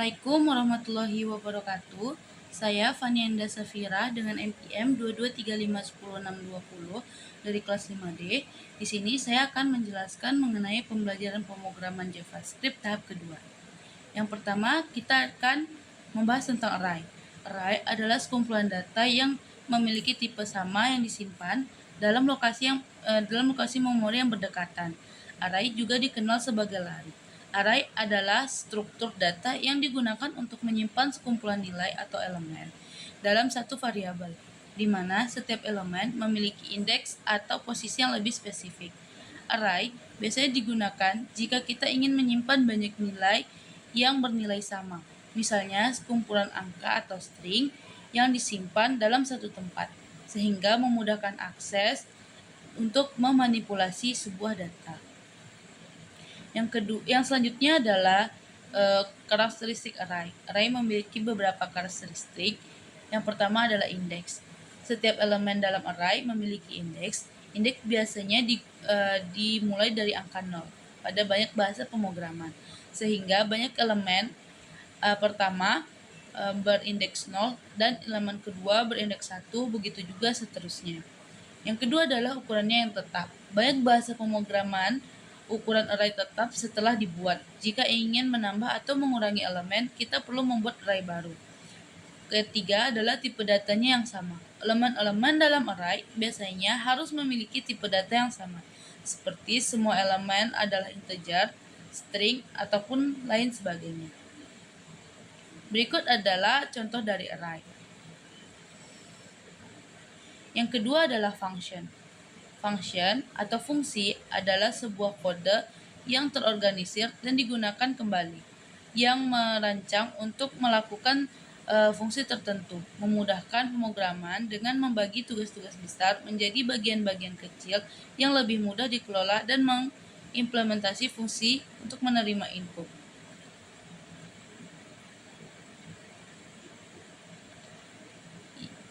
Assalamualaikum warahmatullahi wabarakatuh. Saya Fanianda Safira dengan NPM 223510620 dari kelas 5D. Di sini saya akan menjelaskan mengenai pembelajaran pemrograman JavaScript tahap kedua. Yang pertama, kita akan membahas tentang array. Array adalah sekumpulan data yang memiliki tipe sama yang disimpan dalam lokasi memori yang berdekatan. Array juga dikenal sebagai lari. Array adalah struktur data yang digunakan untuk menyimpan sekumpulan nilai atau elemen dalam satu variabel, di mana setiap elemen memiliki indeks atau posisi yang lebih spesifik. Array biasanya digunakan jika kita ingin menyimpan banyak nilai yang bernilai sama, misalnya sekumpulan angka atau string yang disimpan dalam satu tempat, sehingga memudahkan akses untuk memanipulasi sebuah data. Yang selanjutnya adalah karakteristik array. Array memiliki beberapa karakteristik. Yang pertama adalah indeks. Setiap elemen dalam array memiliki indeks. Indeks biasanya dimulai dari angka 0 pada banyak bahasa pemrograman, sehingga banyak elemen pertama berindeks 0 dan elemen kedua berindeks 1, begitu juga seterusnya. Yang kedua adalah ukurannya yang tetap. Banyak bahasa pemrograman ukuran array tetap setelah dibuat. Jika ingin menambah atau mengurangi elemen, kita perlu membuat array baru. Ketiga adalah tipe datanya yang sama. Elemen-elemen dalam array biasanya harus memiliki tipe data yang sama, seperti semua elemen adalah integer, string, ataupun lain sebagainya. Berikut adalah contoh dari array. Yang kedua adalah function. Function atau fungsi adalah sebuah kode yang terorganisir dan digunakan kembali, yang merancang untuk melakukan fungsi tertentu, memudahkan pemrograman dengan membagi tugas-tugas besar menjadi bagian-bagian kecil yang lebih mudah dikelola dan mengimplementasi fungsi untuk menerima input.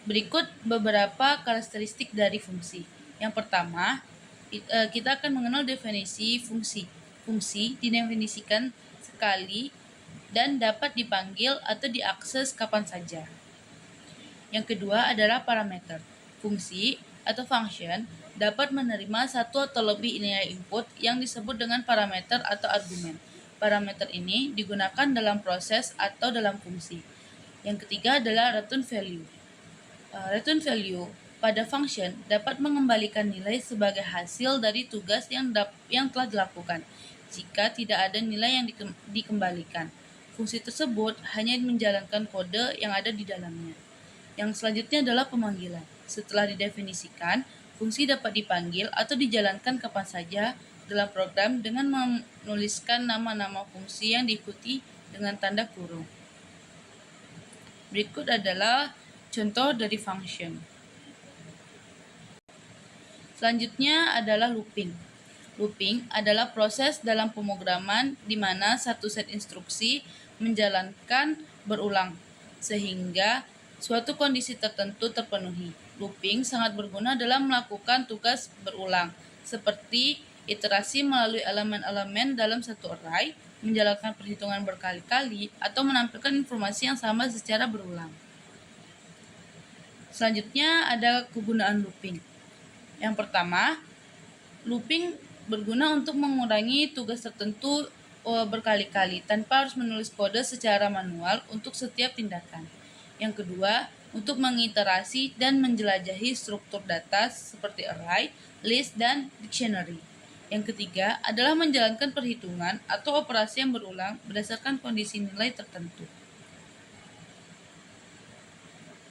Berikut beberapa karakteristik dari fungsi. Yang pertama, kita akan mengenal definisi fungsi. Fungsi didefinisikan sekali dan dapat dipanggil atau diakses kapan saja. Yang kedua adalah parameter. Fungsi atau function dapat menerima satu atau lebih nilai input yang disebut dengan parameter atau argumen. Parameter ini digunakan dalam proses atau dalam fungsi. Yang ketiga adalah return value. Return value pada function dapat mengembalikan nilai sebagai hasil dari tugas yang telah dilakukan. Jika tidak ada nilai yang dikembalikan, fungsi tersebut hanya menjalankan kode yang ada di dalamnya. Yang selanjutnya adalah pemanggilan. Setelah didefinisikan, fungsi dapat dipanggil atau dijalankan kapan saja dalam program dengan menuliskan nama-nama fungsi yang diikuti dengan tanda kurung. Berikut adalah contoh dari function. Selanjutnya adalah looping. Looping adalah proses dalam pemrograman di mana satu set instruksi menjalankan berulang sehingga suatu kondisi tertentu terpenuhi. Looping sangat berguna dalam melakukan tugas berulang, seperti iterasi melalui elemen-elemen dalam satu array, menjalankan perhitungan berkali-kali, atau menampilkan informasi yang sama secara berulang. Selanjutnya ada kegunaan looping. Yang pertama, looping berguna untuk mengurangi tugas tertentu berkali-kali tanpa harus menulis kode secara manual untuk setiap tindakan. Yang kedua, untuk mengiterasi dan menjelajahi struktur data seperti array, list, dan dictionary. Yang ketiga adalah menjalankan perhitungan atau operasi yang berulang berdasarkan kondisi nilai tertentu.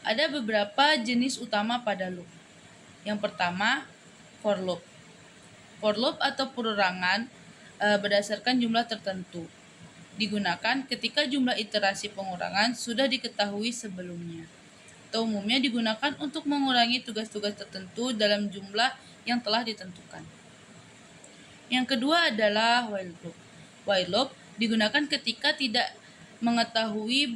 Ada beberapa jenis utama pada loop. Yang pertama, for loop. For loop atau perorangan berdasarkan jumlah tertentu. Digunakan ketika jumlah iterasi pengurangan sudah diketahui sebelumnya. Atau umumnya digunakan untuk mengurangi tugas-tugas tertentu dalam jumlah yang telah ditentukan. Yang kedua adalah while loop. While loop digunakan ketika tidak mengetahui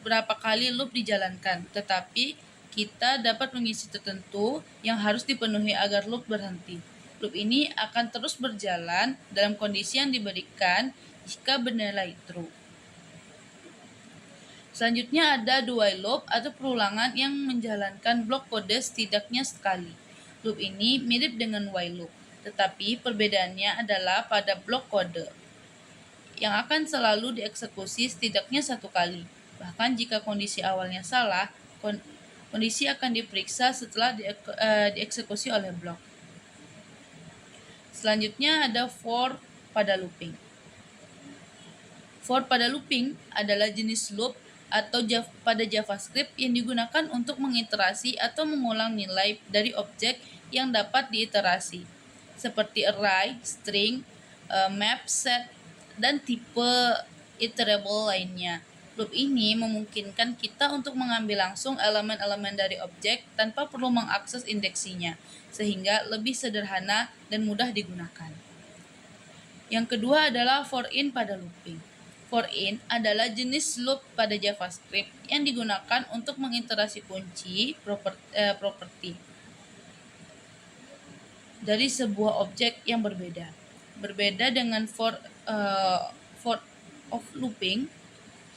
berapa kali loop dijalankan, tetapi kita dapat mengisi tertentu yang harus dipenuhi agar loop berhenti. Loop ini akan terus berjalan dalam kondisi yang diberikan jika bernilai true. Selanjutnya ada do while loop atau perulangan yang menjalankan blok kode setidaknya sekali. Loop ini mirip dengan while loop, tetapi perbedaannya adalah pada blok kode yang akan selalu dieksekusi setidaknya satu kali. Bahkan jika kondisi awalnya salah, kondisi akan diperiksa setelah dieksekusi oleh blok. Selanjutnya ada for pada looping. For pada looping adalah jenis loop atau pada JavaScript yang digunakan untuk mengiterasi atau mengulang nilai dari objek yang dapat diiterasi, seperti array, string, map, set, dan tipe iterable lainnya. Loop ini memungkinkan kita untuk mengambil langsung elemen-elemen dari objek tanpa perlu mengakses indeksinya, sehingga lebih sederhana dan mudah digunakan. Yang kedua adalah for in pada looping. For in adalah jenis loop pada JavaScript yang digunakan untuk mengiterasi kunci properti dari sebuah objek yang berbeda. Berbeda dengan for of looping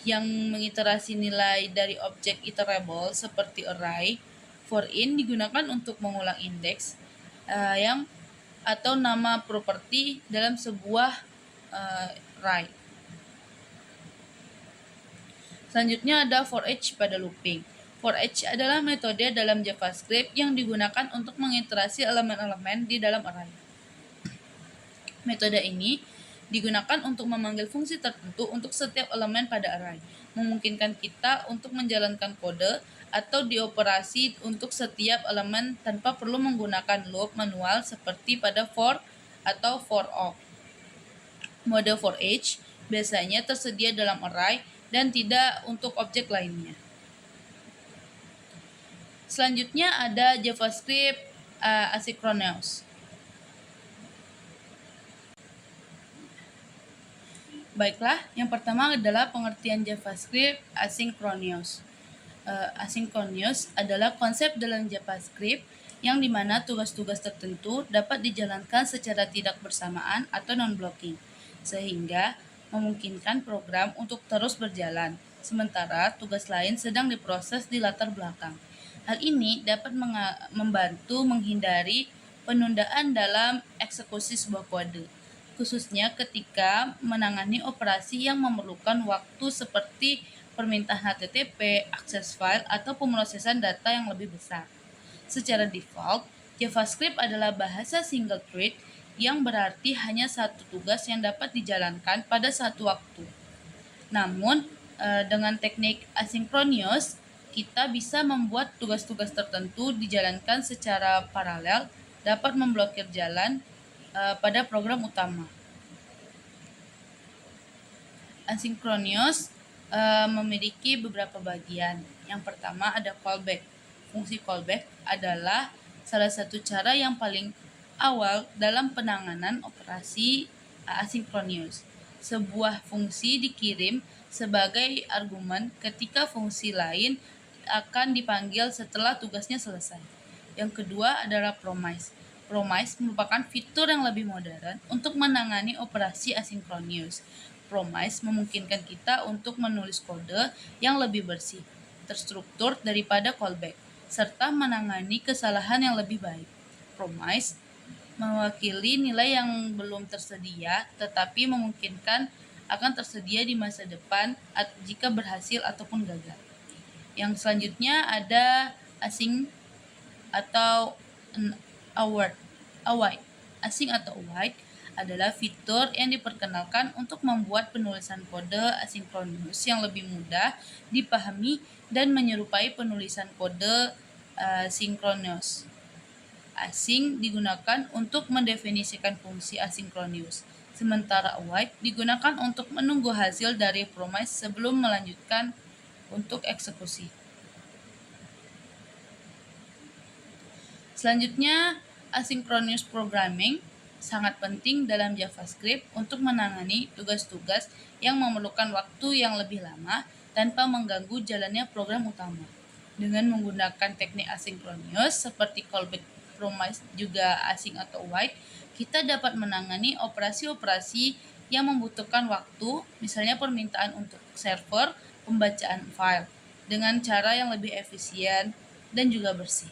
yang mengiterasi nilai dari objek iterable seperti array. For in digunakan untuk mengulang indeks atau nama properti dalam sebuah array. Selanjutnya ada for each pada looping. For each adalah metode dalam JavaScript yang digunakan untuk mengiterasi elemen-elemen di dalam array. Metode ini digunakan untuk memanggil fungsi tertentu untuk setiap elemen pada array, memungkinkan kita untuk menjalankan kode atau dioperasi untuk setiap elemen tanpa perlu menggunakan loop manual seperti pada for atau for all. Mode for each biasanya tersedia dalam array dan tidak untuk objek lainnya. Selanjutnya ada JavaScript asynchronous. Baiklah, yang pertama adalah pengertian JavaScript asynchronous. Asynchronous adalah konsep dalam JavaScript yang dimana tugas-tugas tertentu dapat dijalankan secara tidak bersamaan atau non-blocking, sehingga memungkinkan program untuk terus berjalan, sementara tugas lain sedang diproses di latar belakang. Hal ini dapat membantu menghindari penundaan dalam eksekusi sebuah kode, khususnya ketika menangani operasi yang memerlukan waktu seperti permintaan HTTP, akses file, atau pemrosesan data yang lebih besar. Secara default, JavaScript adalah bahasa single thread yang berarti hanya satu tugas yang dapat dijalankan pada satu waktu. Namun, dengan teknik asynchronous, kita bisa membuat tugas-tugas tertentu dijalankan secara paralel, dapat memblokir jalan pada program utama. Asynchronous memiliki beberapa bagian. Yang pertama ada callback. Fungsi callback adalah salah satu cara yang paling awal dalam penanganan operasi asynchronous. Sebuah fungsi dikirim sebagai argumen ketika fungsi lain akan dipanggil setelah tugasnya selesai. Yang kedua adalah promise. Promise merupakan fitur yang lebih modern untuk menangani operasi asynchronous. Promise memungkinkan kita untuk menulis kode yang lebih bersih, terstruktur daripada callback, serta menangani kesalahan yang lebih baik. Promise mewakili nilai yang belum tersedia, tetapi memungkinkan akan tersedia di masa depan jika berhasil ataupun gagal. Yang selanjutnya ada async atau await. Async atau await adalah fitur yang diperkenalkan untuk membuat penulisan kode asinkronus yang lebih mudah dipahami dan menyerupai penulisan kode sinkronus. Async digunakan untuk mendefinisikan fungsi asinkronus, sementara await digunakan untuk menunggu hasil dari promise sebelum melanjutkan untuk eksekusi. Selanjutnya, asynchronous programming sangat penting dalam JavaScript untuk menangani tugas-tugas yang memerlukan waktu yang lebih lama tanpa mengganggu jalannya program utama. Dengan menggunakan teknik asinkronus seperti callback, promise, juga async atau await, kita dapat menangani operasi-operasi yang membutuhkan waktu, misalnya permintaan untuk server, pembacaan file dengan cara yang lebih efisien dan juga bersih.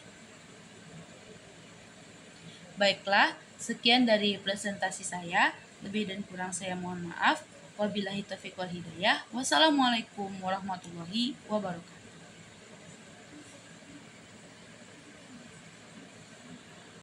Baiklah, sekian dari presentasi saya. Lebih dan kurang saya mohon maaf. Wabillahi taufiq wal hidayah. Wassalamualaikum warahmatullahi wabarakatuh.